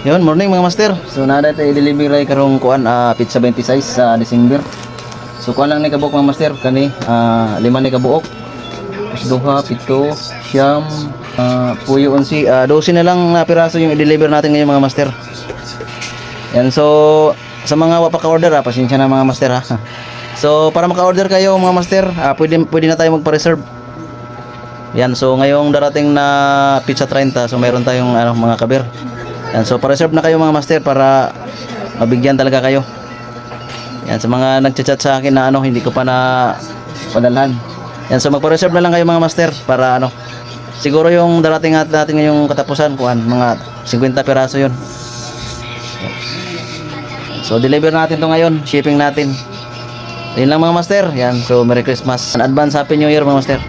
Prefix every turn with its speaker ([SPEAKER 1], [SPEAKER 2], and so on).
[SPEAKER 1] Yun, morning mga master. So nada tayo i-deliver ay karong kuan pizza 26 sa December. So kuan lang ni kabuok mga master kani 5 ni kabuok. Tapos duha, pito, siyam, puyo 11, 12 na lang na piraso yung i-deliver natin ngayon mga master. Yan, so sa mga wapa ka-order pasensya na mga master ha. So para maka-order kayo mga master, pwede na tayo magpa-reserve. Yan, so ngayong darating na pizza 30, so mayroon tayong mga kaber. Yan, so pa-reserve na kayo mga master para mabigyan talaga kayo. Yan, sa mga nagchat-chat sa akin na hindi ko pa na padalhan. Yan, so magpa-reserve na lang kayo mga master para siguro yung darating natin ngayong katapusan mga 50 piraso yun. So deliver natin to ngayon, shipping natin. Yun lang mga master. Yan, so Merry Christmas, advance Happy New Year mga master.